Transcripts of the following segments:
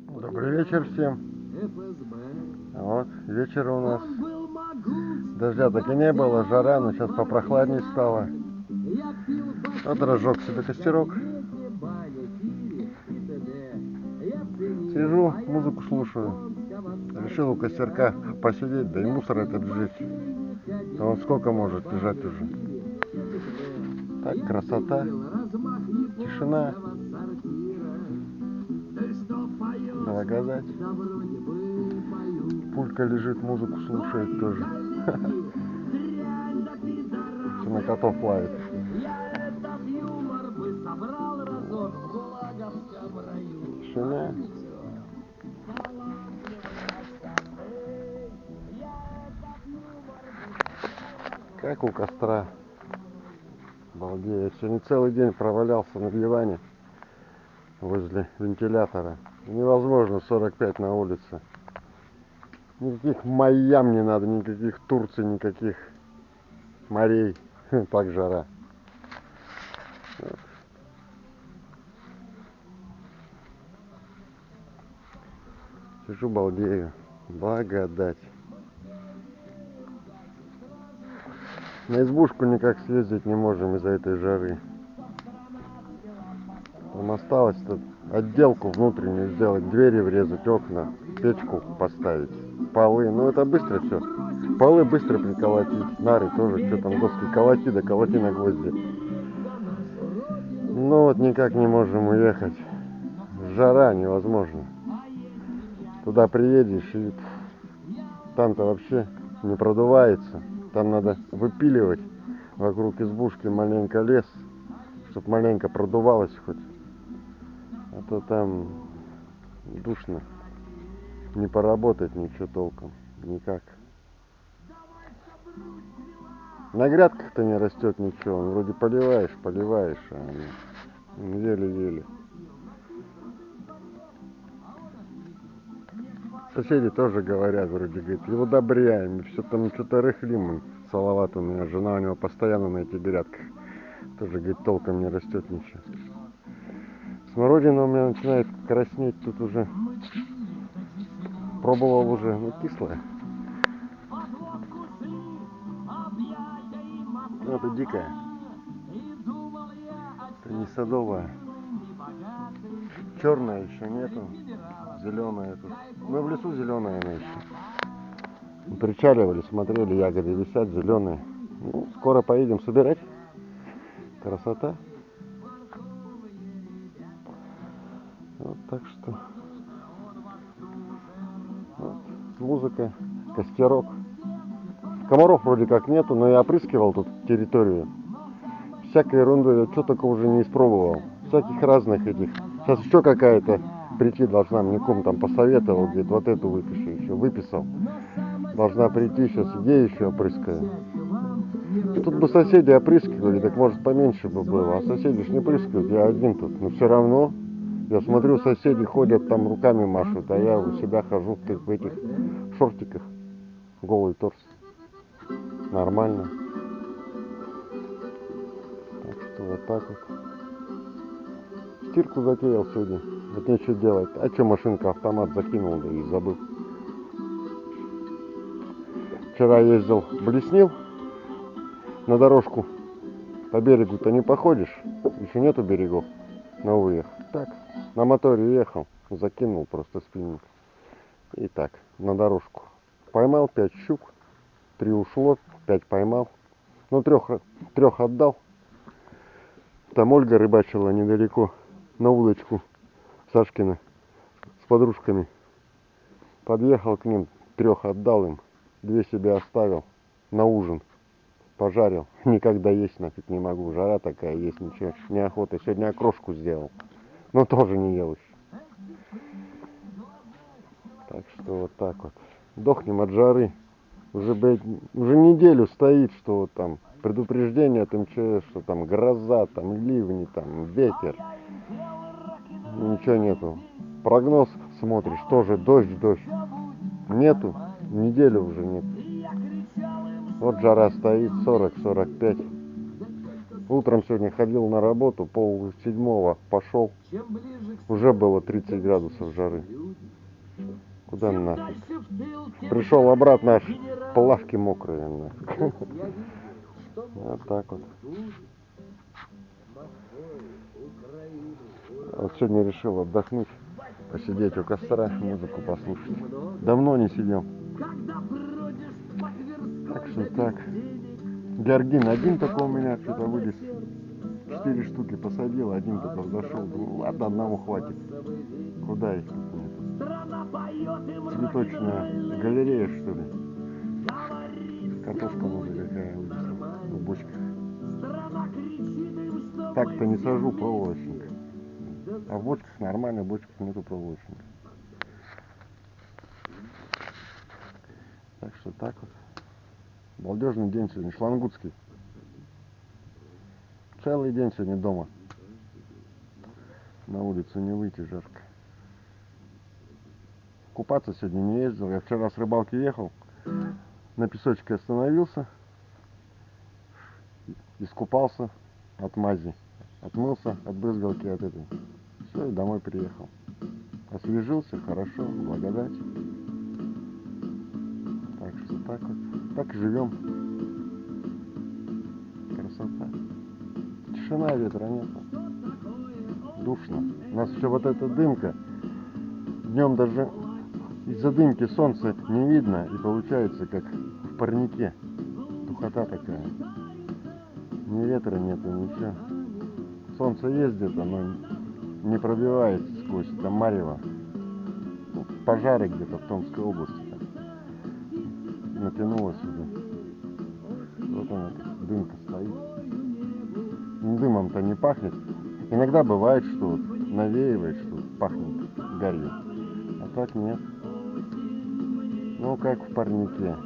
Добрый вечер всем. Вот, вечер у нас. Дождя так и не было, жара, но сейчас попрохладнее стало. Вот разжег себе костерок. Сижу, музыку слушаю. Решил у костерка посидеть, да и мусор этот сжечь. А вот сколько может лежать уже. Так, красота, тишина. Благодать. Пулька лежит, музыку слушает тоже. Все на котов лает. Тишина. Как у костра. Балдею. Я сегодня целый день провалялся на диване возле вентилятора. Невозможно 45 на улице. Никаких Майям не надо, никаких Турций, никаких морей. Так жара. Вот. Сижу, балдею. Благодать. На избушку никак съездить не можем из-за этой жары. Там осталось тут отделку внутреннюю сделать, двери врезать, окна, печку поставить, полы. Ну это быстро все. Полы быстро приколотить, нары тоже, что там доски колоти, да колоти на гвозди. Ну вот никак не можем уехать. Жара невозможно. Туда приедешь и там-то вообще не продувается. Там надо выпиливать вокруг избушки маленько лес, чтобы маленько продувалось хоть. А то там душно. Не поработать ничего толком. Никак. На грядках-то не растет ничего. Вроде поливаешь, а еле-еле. Соседи тоже говорят, вроде, говорит, и удобряем, и все там что-то рыхлим. Салават у меня, жена у него постоянно на этих грядках. Тоже, говорит, толком не растет ничего. Смородина у меня начинает краснеть, тут уже пробовал уже, ну кислая. Это дикая. Это не садовая. Черная еще нету. Зеленая тут. Мы в лесу зеленая она еще. Причаливали, смотрели, ягоды висят зеленые. Ну, скоро поедем собирать. Красота. Вот так что. Вот. Музыка, костерок. Комаров вроде как нету, но я опрыскивал тут территорию. Всякой ерунду я что только уже не испробовал. Всяких разных этих. Сейчас еще какая-то прийти должна, мне ком там посоветовал, говорит, вот эту выпиши еще. Выписал. Должна прийти, сейчас я еще опрыскаю. Тут бы соседи опрыскивали, так может поменьше бы было. А соседи ж не прыскают, я один тут. Но все равно, я смотрю, соседи ходят там руками машут, а я у себя хожу в этих шортиках. Голый торс. Нормально. Так что вот так вот. Стирку затеял сегодня. Вот нечего делать. А что машинка автомат закинул, да и забыл. Вчера ездил, блеснил на дорожку. По берегу-то не походишь. Еще нету берегов новых. Так, на моторе ехал. Закинул просто спиннинг. И так, на дорожку. Поймал 5 щук. 3 ушло, 5 поймал. Ну, трех отдал. Там Ольга рыбачила недалеко на удочку Сашкина с подружками. Подъехал к ним, 3 отдал им, 2 себе оставил на ужин. Пожарил. Никогда есть нафиг не могу. Жара такая, есть ничего. Неохота. Сегодня окрошку сделал. Но тоже не ел еще. Так что вот так вот. Дохнем от жары. Уже неделю стоит, что вот там предупреждение от МЧС, что там гроза, там ливни, там ветер. Ничего нету. Прогноз смотришь, тоже дождь. Нету. Неделю уже нет. Вот жара стоит 40-45. Утром сегодня ходил на работу, 6:30 пошел. Уже было 30 градусов жары. Куда нафиг? Пришел обратно, аж плавки мокрые нафиг. Вот так вот. Вот сегодня решил отдохнуть, посидеть у костра, музыку послушать. Давно не сидел. Так что так. Георгин один только у меня что-то вылез. 4 штуки посадил, один только взошел. Думаю, ладно, одного хватит. Куда их тут нет? Цветочная галерея, что ли? Картошка может какая вылезла в бочках. Так-то не сажу проволочник. А в бочках нормально, в бочках нету проволочника. Так что так вот. Балдежный день сегодня, шлангутский. Целый день сегодня дома. На улицу не выйти, жарко. Купаться сегодня не ездил. Я вчера с рыбалки ехал. На песочке остановился. Искупался от мази. Отмылся от брызгалки от этой. Все, и домой приехал. Освежился, хорошо, благодать. Так что так вот. Так и живем. Красота. Тишина, ветра нет. Душно. У нас еще вот эта дымка. Днем даже из-за дымки солнце не видно. И получается как в парнике. Духота такая. Ни ветра нету, ничего. Солнце есть где-то, но не пробивается сквозь там марево. Ну, пожары где-то в Томской области там натянулось сюда. Вот она, дымка стоит. Дымом-то не пахнет. Иногда бывает, что вот навеивает, что пахнет гарью. А так нет. Ну как в парнике.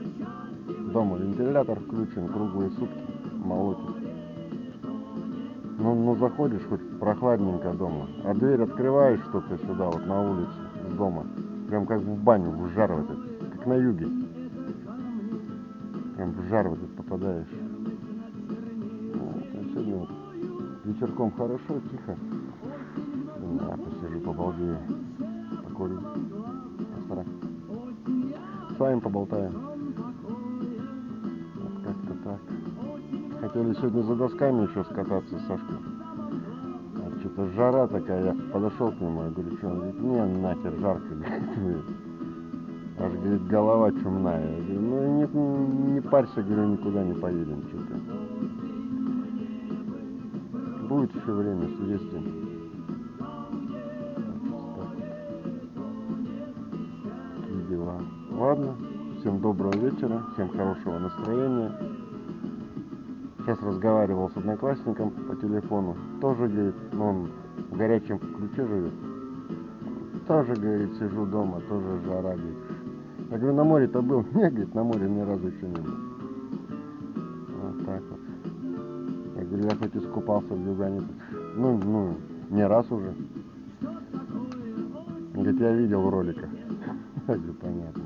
Дома вентилятор включен круглые сутки. Молотит. Ну заходишь хоть прохладненько дома, а дверь открываешь что-то сюда, вот на улицу, с дома. Прям как в баню, в жар в этот, как на юге. Прям в жар в этот попадаешь. Вот, а сегодня вот вечерком хорошо, тихо. Думаю, посижу, побалдею, покурю. Костра. С вами поболтаем. Вот как-то так. Хотели сегодня за досками еще скататься с Сашкой. А что-то жара такая, я подошел к нему, я говорю, что? Он говорит, не, нахер, жарко, говорит. Аж, говорит, голова чумная. Я говорю, ну не парься, говорю, никуда не поедем, что-то. Будет еще время, съездим. Такие дела. Ладно, всем доброго вечера, всем хорошего настроения. Сейчас разговаривал с одноклассником по телефону. Тоже, говорит, он в горячем ключе живет. Тоже, говорит, сижу дома, тоже жара, говорит. Я говорю, на море-то был? Нет, говорит, на море ни разу еще не был. Вот так вот. Я говорю, я хоть искупался в Югане. Ну, не раз уже. Он говорит, я видел в роликах. Я говорю, понятно.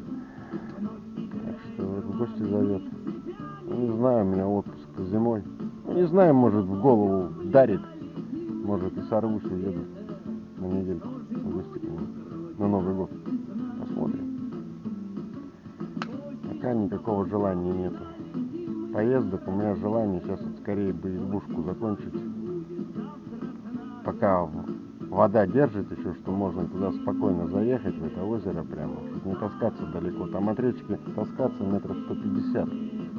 Так что в гости зовет. Ну, не знаю, у меня отпуск зимой. Ну, не знаю, может, в голову дарит. Может, и сорвусь, уеду на недельку в гости к нему. На Новый год. Посмотрим. Пока никакого желания нету. Поездок у меня желание сейчас вот скорее бы избушку закончить. Пока вода держит еще, что можно туда спокойно заехать, в это озеро прямо. Не таскаться далеко. Там от речки таскаться метров 150.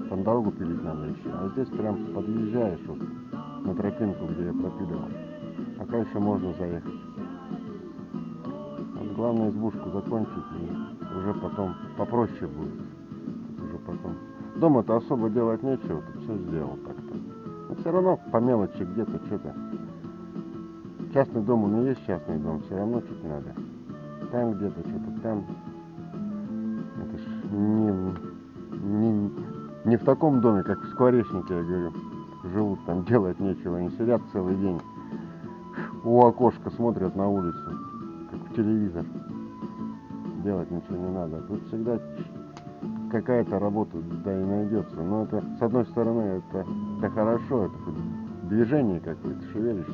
Там дорогу пилить надо еще. А здесь прям подъезжаешь вот на тропинку, где я пропиливал. Пока еще можно заехать. Вот главное избушку закончить, и уже потом попроще будет. Уже потом. Дома-то особо делать нечего, тут все сделал так-то. Но все равно по мелочи где-то что-то. Частный дом у меня есть частный дом, все равно чуть надо. Там где-то что-то, там. Это ж не в таком доме, как в Скворечнике, я говорю. Живут там, делать нечего, они сидят целый день. У окошка смотрят на улицу, как в телевизор. Делать ничего не надо. Тут всегда какая-то работа, да и найдется. Но это, с одной стороны, это хорошо, это движение какое-то, шевелишься.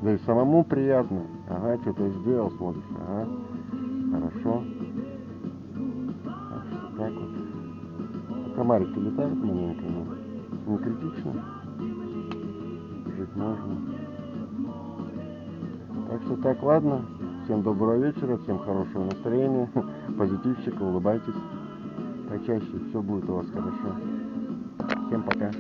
Да и самому приятно. Ага, что-то сделал, смотришь. Ага, хорошо. Так что так вот. Комарики летают маленько, но не критично. Жить можно. Так что так, ладно. Всем доброго вечера, всем хорошего настроения, позитивчика, улыбайтесь почаще, все будет у вас хорошо. Всем пока.